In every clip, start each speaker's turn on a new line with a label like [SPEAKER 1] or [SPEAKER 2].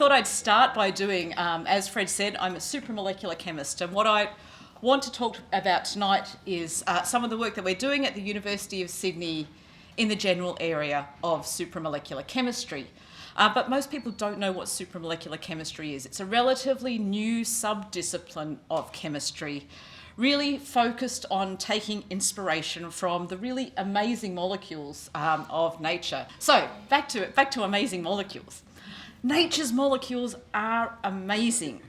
[SPEAKER 1] thought I'd start by doing, as Fred said, I'm a supramolecular chemist, and what I want to talk about tonight is some of the work that we're doing at the University of Sydney in the general area of supramolecular chemistry. But most people don't know what supramolecular chemistry is. It's a relatively new subdiscipline of chemistry, really focused on taking inspiration from the really amazing molecules of nature. So back to amazing molecules. Nature's molecules are amazing.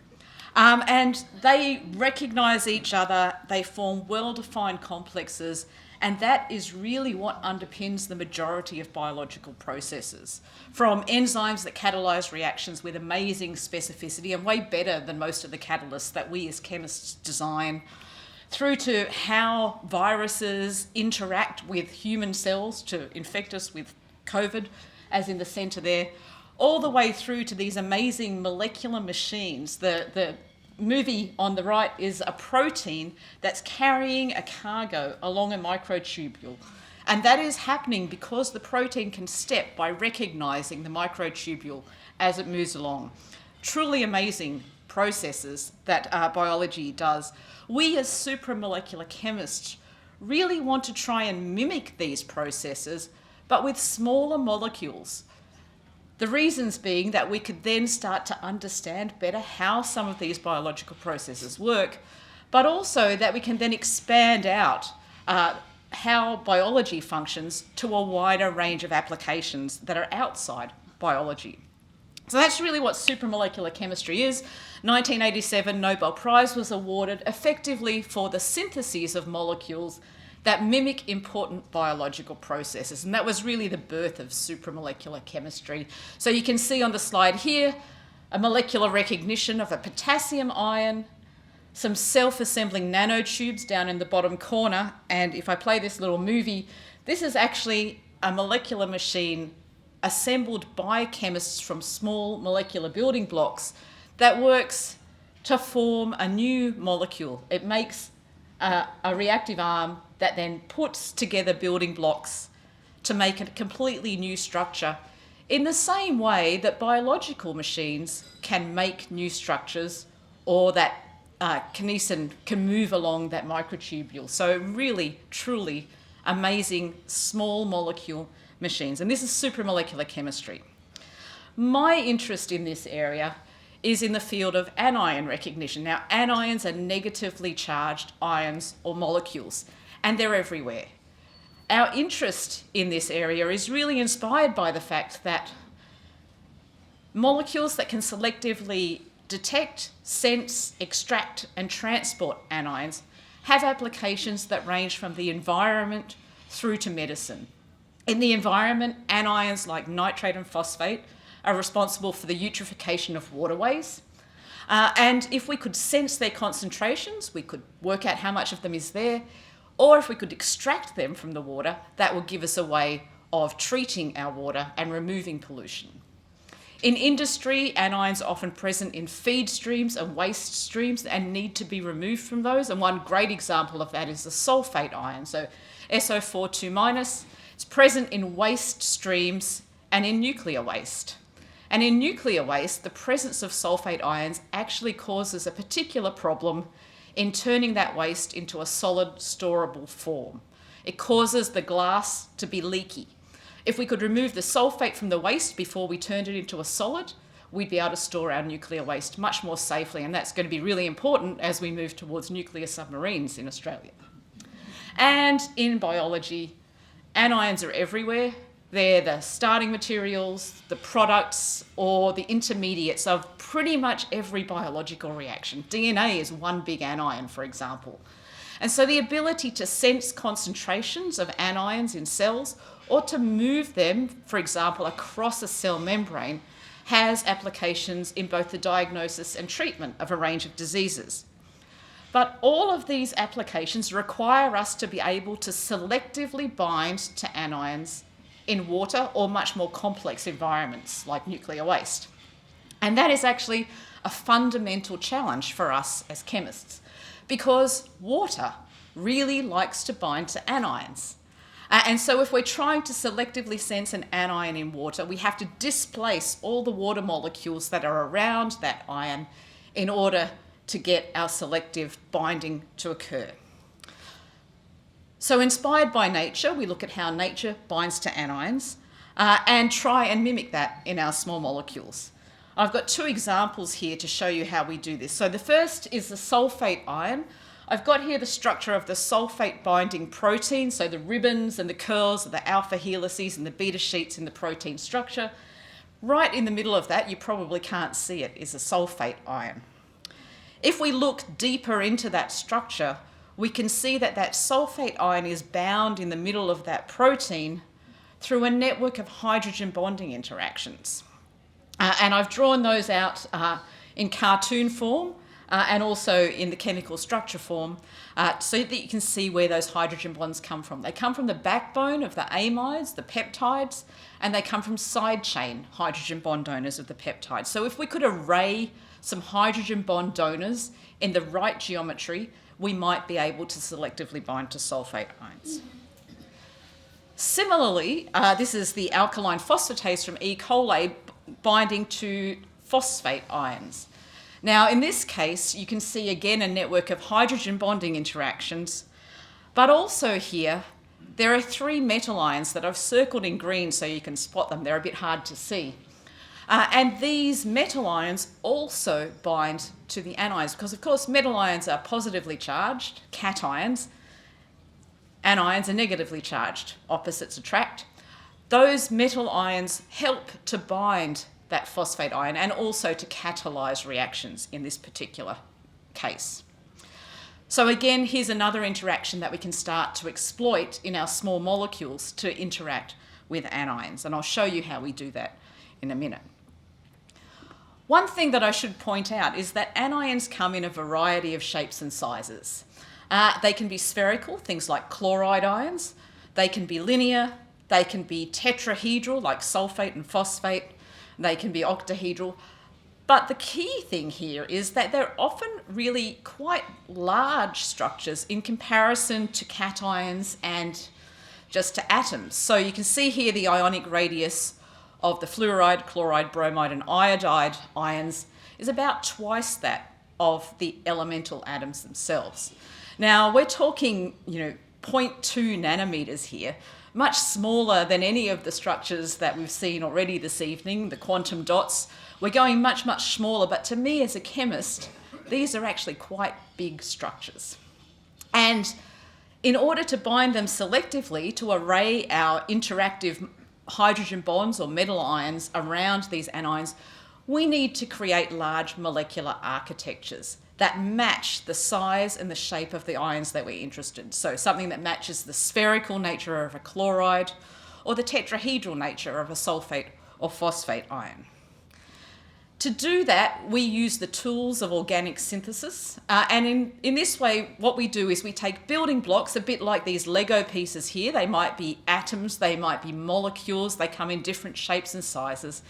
[SPEAKER 1] And they recognise each other, they form well-defined complexes, and that is really what underpins the majority of biological processes. From enzymes that catalyse reactions with amazing specificity and way better than most of the catalysts that we as chemists design, through to how viruses interact with human cells to infect us with COVID, as in the centre there, all the way through to these amazing molecular machines. The movie on the right is a protein that's carrying a cargo along a microtubule. And that is happening because the protein can step by recognising the microtubule as it moves along. Truly amazing processes that biology does. We as supramolecular chemists really want to try and mimic these processes, but with smaller molecules. The reasons being that we could then start to understand better how some of these biological processes work, but also that we can then expand out how biology functions to a wider range of applications that are outside biology. So that's really what supramolecular chemistry is. 1987 Nobel Prize was awarded effectively for the syntheses of molecules that mimic important biological processes. And that was really the birth of supramolecular chemistry. So you can see on the slide here, a molecular recognition of a potassium ion, some self-assembling nanotubes down in the bottom corner. And if I play this little movie, this is actually a molecular machine assembled by chemists from small molecular building blocks that works to form a new molecule. It makes a reactive arm that then puts together building blocks to make a completely new structure, in the same way that biological machines can make new structures, or that kinesin can move along that microtubule. So really, truly amazing small molecule machines. And this is supramolecular chemistry. My interest in this area is in the field of anion recognition. Now, anions are negatively charged ions or molecules, and they're everywhere. Our interest in this area is really inspired by the fact that molecules that can selectively detect, sense, extract, and transport anions have applications that range from the environment through to medicine. In the environment, anions like nitrate and phosphate are responsible for the eutrophication of waterways. And if we could sense their concentrations, we could work out how much of them is there, or if we could extract them from the water, that would give us a way of treating our water and removing pollution. In industry, anions are often present in feed streams and waste streams and need to be removed from those. And one great example of that is the sulfate ion, so SO4 2-. It's present in waste streams and in nuclear waste. And in nuclear waste, the presence of sulfate ions actually causes a particular problem in turning that waste into a solid, storable form. It causes the glass to be leaky. If we could remove the sulfate from the waste before we turned it into a solid, we'd be able to store our nuclear waste much more safely, and that's going to be really important as we move towards nuclear submarines in Australia. And in biology, anions are everywhere. They're the starting materials, the products, or the intermediates of pretty much every biological reaction. DNA is one big anion, for example. And so the ability to sense concentrations of anions in cells, or to move them, for example, across a cell membrane, has applications in both the diagnosis and treatment of a range of diseases. But all of these applications require us to be able to selectively bind to anions in water or much more complex environments like nuclear waste. And that is actually a fundamental challenge for us as chemists, because water really likes to bind to anions. And so if we're trying to selectively sense an anion in water, we have to displace all the water molecules that are around that ion in order to get our selective binding to occur. So inspired by nature, we look at how nature binds to anions and try and mimic that in our small molecules. I've got two examples here to show you how we do this. So the first is the sulfate ion. I've got here the structure of the sulfate binding protein, so the ribbons and the curls of the alpha helices and the beta sheets in the protein structure. Right in the middle of that, you probably can't see it, is a sulfate ion. If we look deeper into that structure, we can see that that sulfate ion is bound in the middle of that protein through a network of hydrogen bonding interactions. And I've drawn those out in cartoon form and also in the chemical structure form so that you can see where those hydrogen bonds come from. They come from the backbone of the amides, the peptides, and they come from side chain hydrogen bond donors of the peptides. So if we could array some hydrogen bond donors in the right geometry, we might be able to selectively bind to sulfate ions. Similarly, this is the alkaline phosphatase from E. coli binding to phosphate ions. Now, in this case, you can see again a network of hydrogen bonding interactions, but also here, there are 3 metal ions that I've circled in green so you can spot them. They're a bit hard to see. And these metal ions also bind to the anions because, of course, metal ions are positively charged, cations. Anions are negatively charged, opposites attract. Those metal ions help to bind that phosphate ion and also to catalyse reactions in this particular case. So again, here's another interaction that we can start to exploit in our small molecules to interact with anions, and I'll show you how we do that in a minute. One thing that I should point out is that anions come in a variety of shapes and sizes. They can be spherical, things like chloride ions. They can be linear. They can be tetrahedral, like sulfate and phosphate. They can be octahedral. But the key thing here is that they're often really quite large structures in comparison to cations and just to atoms. So you can see here the ionic radius of the fluoride, chloride, bromide and iodide ions is about twice that of the elemental atoms themselves. Now we're talking, 0.2 nanometers here, much smaller than any of the structures that we've seen already this evening, the quantum dots. We're going much, much smaller, but to me as a chemist, these are actually quite big structures. And in order to bind them selectively, to array our interactive hydrogen bonds or metal ions around these anions, we need to create large molecular architectures that match the size and the shape of the ions that we're interested in. So something that matches the spherical nature of a chloride or the tetrahedral nature of a sulfate or phosphate ion. To do that, we use the tools of organic synthesis. And in this way, what we do is we take building blocks, a bit like these Lego pieces here. They might be atoms, they might be molecules, they come in different shapes and sizes.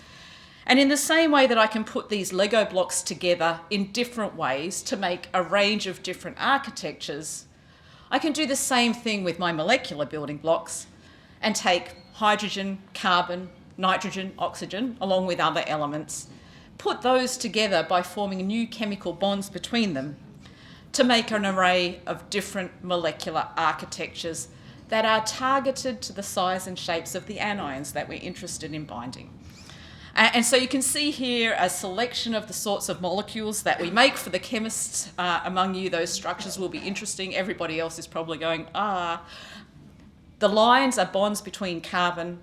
[SPEAKER 1] And in the same way that I can put these Lego blocks together in different ways to make a range of different architectures, I can do the same thing with my molecular building blocks and take hydrogen, carbon, nitrogen, oxygen, along with other elements, put those together by forming new chemical bonds between them to make an array of different molecular architectures that are targeted to the size and shapes of the anions that we're interested in binding. And so you can see here a selection of the sorts of molecules that we make. For the chemists among you, those structures will be interesting. Everybody else is probably going, The lines are bonds between carbon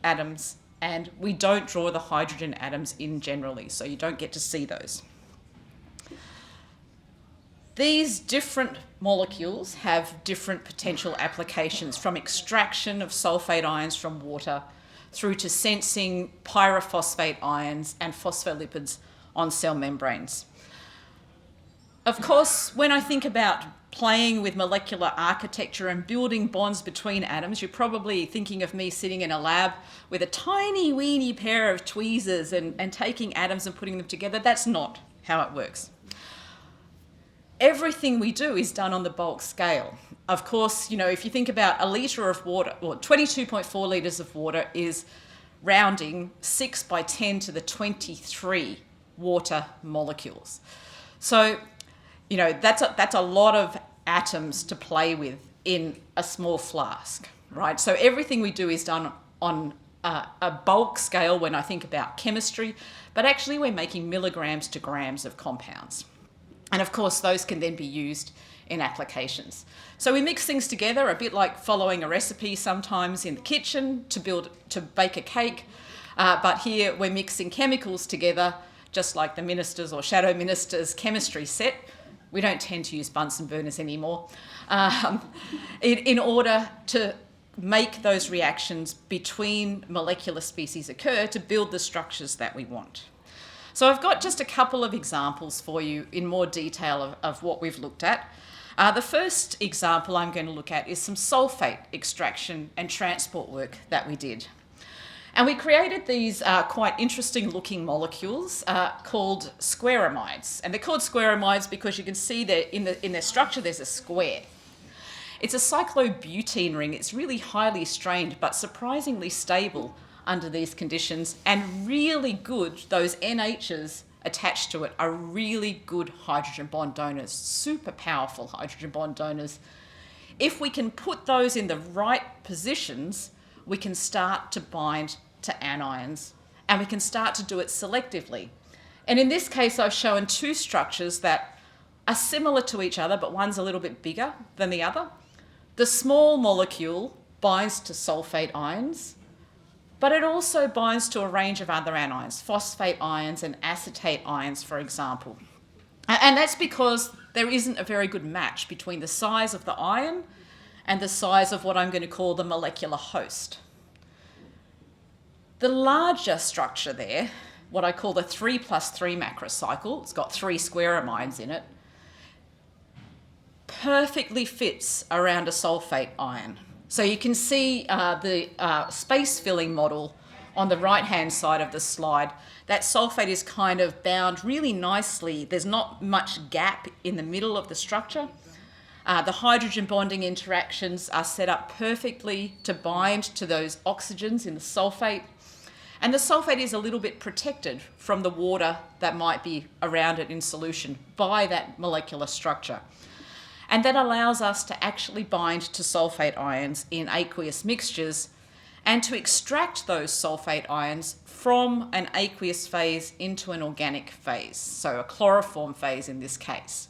[SPEAKER 1] atoms, and we don't draw the hydrogen atoms in generally, so you don't get to see those. These different molecules have different potential applications, from extraction of sulfate ions from water through to sensing pyrophosphate ions and phospholipids on cell membranes. Of course, when I think about playing with molecular architecture and building bonds between atoms, you're probably thinking of me sitting in a lab with a tiny weeny pair of tweezers and taking atoms and putting them together. That's not how it works. everything we do is done on the bulk scale. Of course, you know, if you think about a litre of water, or 22.4 litres of water is rounding 6 by 10 to the 23 water molecules. So, you know, that's a lot of atoms to play with in a small flask, right? So everything we do is done on a bulk scale when I think about chemistry, but actually we're making milligrams to grams of compounds. And of course, those can then be used in applications. So we mix things together a bit like following a recipe sometimes in the kitchen to bake a cake. But here we're mixing chemicals together, just like the ministers or shadow ministers chemistry set. We don't tend to use Bunsen burners anymore, in order to make those reactions between molecular species occur to build the structures that we want. So I've got just a couple of examples for you in more detail of what we've looked at. The first example I'm going to look at is some sulfate extraction and transport work that we did. And we created these quite interesting looking molecules called squaramides. And they're called squaramides because you can see that in their structure there's a square. It's a cyclobutene ring. It's really highly strained but surprisingly stable under these conditions, and really good. Those NHs attached to it are really good hydrogen bond donors, super powerful hydrogen bond donors. If we can put those in the right positions, we can start to bind to anions, and we can start to do it selectively. And in this case, I've shown two structures that are similar to each other, but one's a little bit bigger than the other. The small molecule binds to sulfate ions, but it also binds to a range of other anions, phosphate ions and acetate ions, for example. And that's because there isn't a very good match between the size of the ion and the size of what I'm going to call the molecular host. The larger structure there, what I call the 3+3 macrocycle, it's got 3 squaramides in it, perfectly fits around a sulfate ion. So you can see the space filling model on the right-hand side of the slide. That sulfate is kind of bound really nicely. There's not much gap in the middle of the structure. The hydrogen bonding interactions are set up perfectly to bind to those oxygens in the sulfate. And the sulfate is a little bit protected from the water that might be around it in solution by that molecular structure. And that allows us to actually bind to sulfate ions in aqueous mixtures and to extract those sulfate ions from an aqueous phase into an organic phase, so a chloroform phase in this case.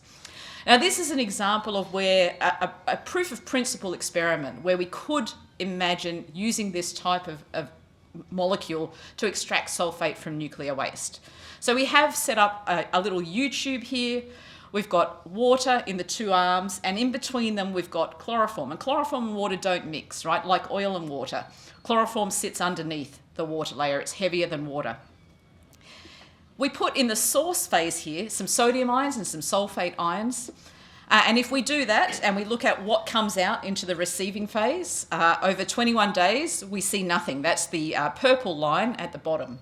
[SPEAKER 1] Now, this is an example of where a proof of principle experiment where we could imagine using this type of molecule to extract sulfate from nuclear waste. So we have set up a little U-tube here. We've got water in the two arms, and in between them we've got chloroform. And chloroform and water don't mix, right? Like oil and water. Chloroform sits underneath the water layer. It's heavier than water. We put in the source phase here some sodium ions and some sulfate ions. And if we do that and we look at what comes out into the receiving phase, over 21 days we see nothing. That's the purple line at the bottom.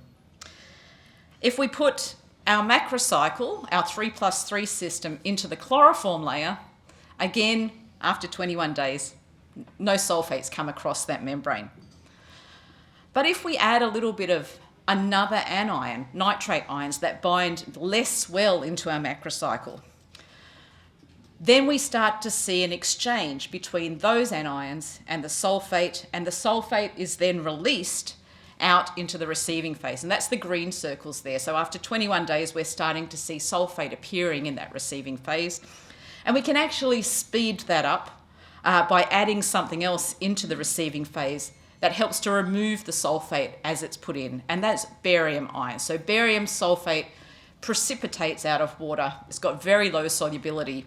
[SPEAKER 1] If we put our macrocycle, our 3+3 system, into the chloroform layer, again, after 21 days, no sulfates come across that membrane. But if we add a little bit of another anion, nitrate ions, that bind less well into our macrocycle, then we start to see an exchange between those anions and the sulfate is then released out into the receiving phase. And that's the green circles there. So after 21 days, we're starting to see sulfate appearing in that receiving phase. And we can actually speed that up by adding something else into the receiving phase that helps to remove the sulfate as it's put in. And that's barium ion. So barium sulfate precipitates out of water. It's got very low solubility.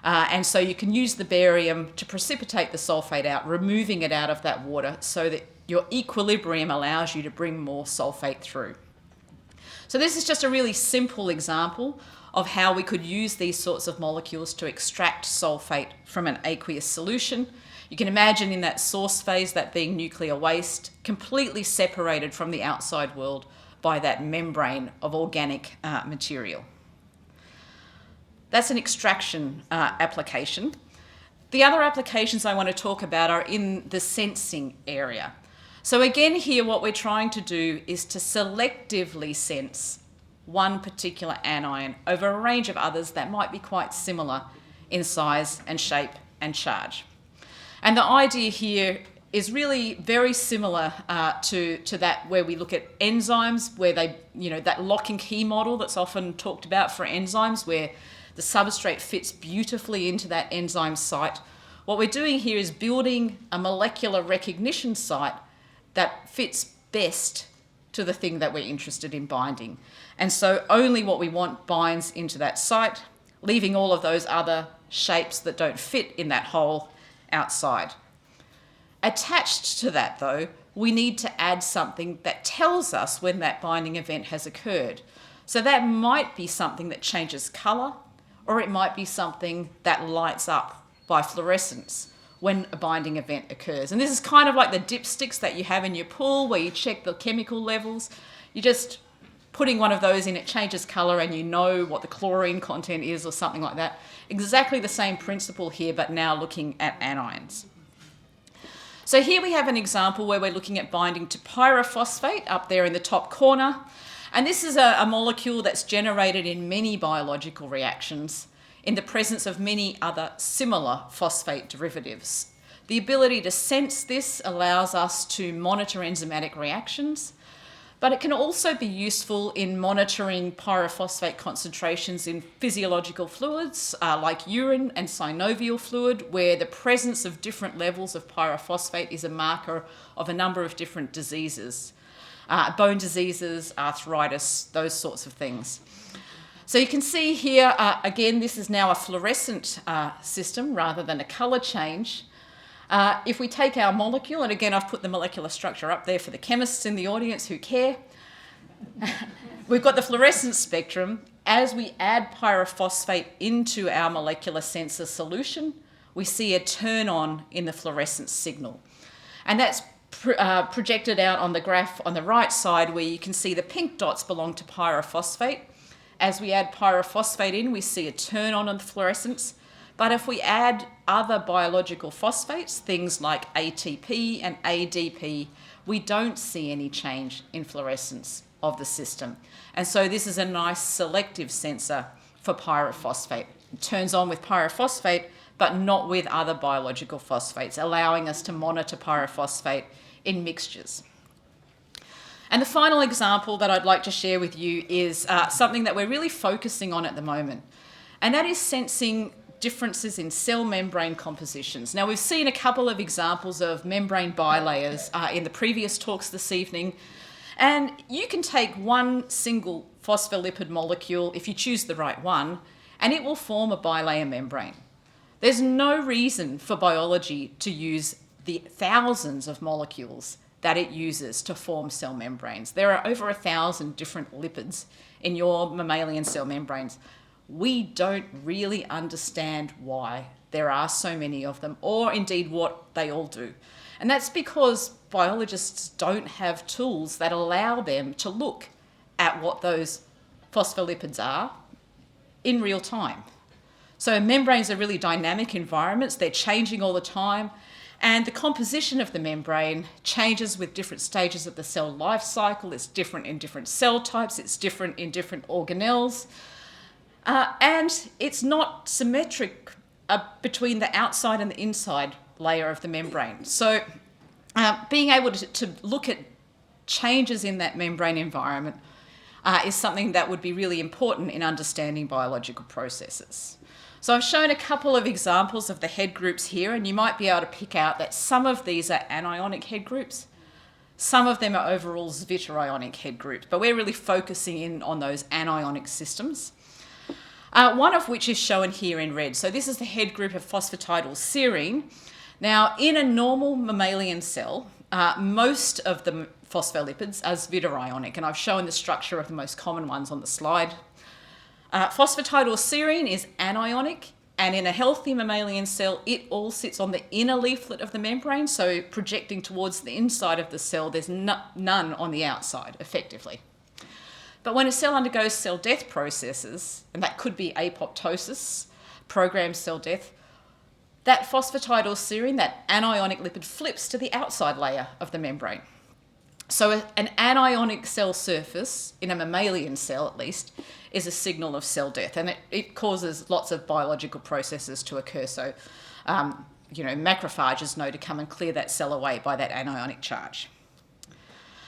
[SPEAKER 1] And so you can use the barium to precipitate the sulfate out, removing it out of that water so that your equilibrium allows you to bring more sulfate through. So this is just a really simple example of how we could use these sorts of molecules to extract sulfate from an aqueous solution. You can imagine in that source phase that being nuclear waste, completely separated from the outside world by that membrane of organic material. That's an extraction application. The other applications I want to talk about are in the sensing area. So again here what we're trying to do is to selectively sense one particular anion over a range of others that might be quite similar in size and shape and charge. And the idea here is really very similar to that where we look at enzymes, where they, that lock and key model that's often talked about for enzymes, where the substrate fits beautifully into that enzyme site. What we're doing here is building a molecular recognition site that fits best to the thing that we're interested in binding. And so only what we want binds into that site, leaving all of those other shapes that don't fit in that hole outside. Attached to that, though, we need to add something that tells us when that binding event has occurred. So that might be something that changes colour, or it might be something that lights up by fluorescence when a binding event occurs. And this is kind of like the dipsticks that you have in your pool where you check the chemical levels. You're just putting one of those in, it changes colour and you know what the chlorine content is or something like that. Exactly the same principle here, but now looking at anions. So here we have an example where we're looking at binding to pyrophosphate up there in the top corner. And this is a molecule that's generated in many biological reactions in the presence of many other similar phosphate derivatives. The ability to sense this allows us to monitor enzymatic reactions, but it can also be useful in monitoring pyrophosphate concentrations in physiological fluids like urine and synovial fluid, where the presence of different levels of pyrophosphate is a marker of a number of different diseases, bone diseases, arthritis, those sorts of things. So you can see here, again, this is now a fluorescent system rather than a colour change. If we take our molecule, and again, I've put the molecular structure up there for the chemists in the audience who care. We've got the fluorescence spectrum. As we add pyrophosphate into our molecular sensor solution, we see a turn on in the fluorescence signal. And that's projected out on the graph on the right side where you can see the pink dots belong to pyrophosphate. As we add pyrophosphate in, we see a turn on the fluorescence. But if we add other biological phosphates, things like ATP and ADP, we don't see any change in fluorescence of the system. And so this is a nice selective sensor for pyrophosphate. It turns on with pyrophosphate, but not with other biological phosphates, allowing us to monitor pyrophosphate in mixtures. And the final example that I'd like to share with you is something that we're really focusing on at the moment, and that is sensing differences in cell membrane compositions. Now, we've seen a couple of examples of membrane bilayers in the previous talks this evening, and you can take one single phospholipid molecule, if you choose the right one, and it will form a bilayer membrane. There's no reason for biology to use the thousands of molecules that it uses to form cell membranes. There are over 1,000 different lipids in your mammalian cell membranes. We don't really understand why there are so many of them, or indeed what they all do. And that's because biologists don't have tools that allow them to look at what those phospholipids are in real time. So membranes are really dynamic environments. They're changing all the time. And the composition of the membrane changes with different stages of the cell life cycle. It's different in different cell types. It's different in different organelles. And it's not symmetric between the outside and the inside layer of the membrane. So being able to look at changes in that membrane environment is something that would be really important in understanding biological processes. So I've shown a couple of examples of the head groups here, and you might be able to pick out that some of these are anionic head groups. Some of them are overall zwitterionic head groups, but we're really focusing in on those anionic systems. One of which is shown here in red. So this is the head group of phosphatidylserine. Now, in a normal mammalian cell, most of the phospholipids are zwitterionic, and I've shown the structure of the most common ones on the slide. Phosphatidylserine is anionic, and in a healthy mammalian cell, it all sits on the inner leaflet of the membrane, so projecting towards the inside of the cell, there's none on the outside, effectively. But when a cell undergoes cell death processes, and that could be apoptosis, programmed cell death, that phosphatidylserine, that anionic lipid, flips to the outside layer of the membrane. So an anionic cell surface, in a mammalian cell at least, is a signal of cell death, and it causes lots of biological processes to occur. So, macrophages know to come and clear that cell away by that anionic charge.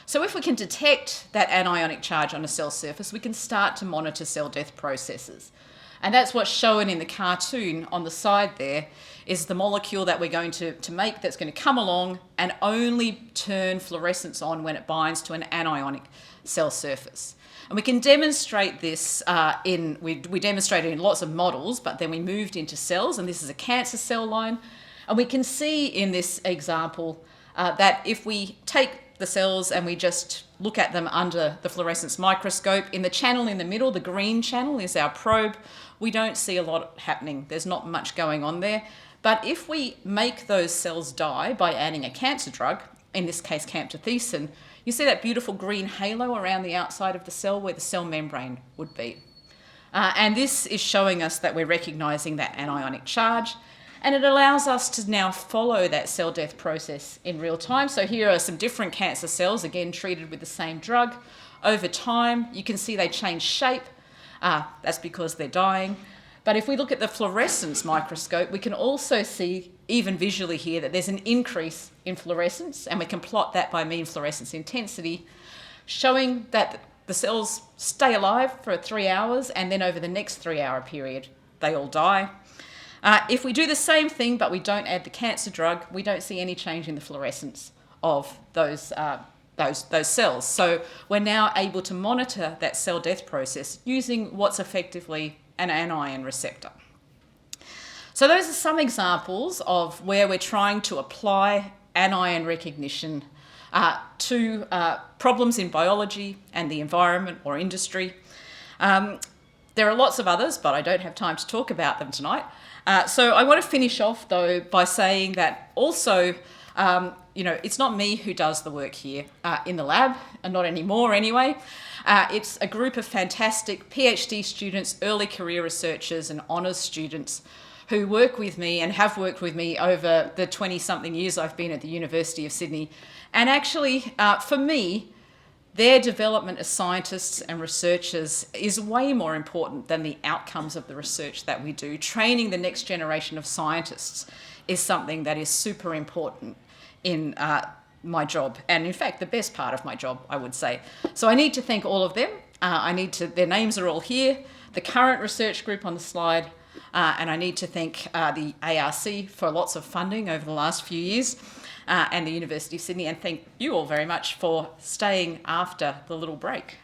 [SPEAKER 1] So if we can detect that anionic charge on a cell surface, we can start to monitor cell death processes. And that's what's shown in the cartoon on the side there, is the molecule that we're going to make that's going to come along and only turn fluorescence on when it binds to an anionic cell surface. And we can demonstrate this we demonstrated in lots of models, but then we moved into cells, and this is a cancer cell line. And we can see in this example that if we take the cells and we just look at them under the fluorescence microscope, in the channel in the middle, the green channel is our probe, we don't see a lot happening. There's not much going on there. But if we make those cells die by adding a cancer drug, in this case camptothecin, you see that beautiful green halo around the outside of the cell where the cell membrane would be. And this is showing us that we're recognising that anionic charge, and it allows us to now follow that cell death process in real time. So here are some different cancer cells, again treated with the same drug. Over time, you can see they change shape. That's because they're dying. But if we look at the fluorescence microscope, we can also see, even visually here, that there's an increase in fluorescence, and we can plot that by mean fluorescence intensity, showing that the cells stay alive for 3 hours, and then over the next 3-hour period, they all die. If we do the same thing, but we don't add the cancer drug, we don't see any change in the fluorescence of those cells. So we're now able to monitor that cell death process using what's effectively an anion receptor. So those are some examples of where we're trying to apply anion recognition to problems in biology and the environment or industry. There are lots of others, but I don't have time to talk about them tonight. So I want to finish off, though, by saying that also, it's not me who does the work here in the lab, and not anymore anyway. It's a group of fantastic PhD students, early career researchers and honours students who work with me and have worked with me over the 20-something years I've been at the University of Sydney. And actually, for me, their development as scientists and researchers is way more important than the outcomes of the research that we do. Training the next generation of scientists is something that is super important in my job, and in fact the best part of my job, I would say. So I need to thank all of them. Their names are all here, the current research group on the slide, and I need to thank the ARC for lots of funding over the last few years, and the University of Sydney, and thank you all very much for staying after the little break.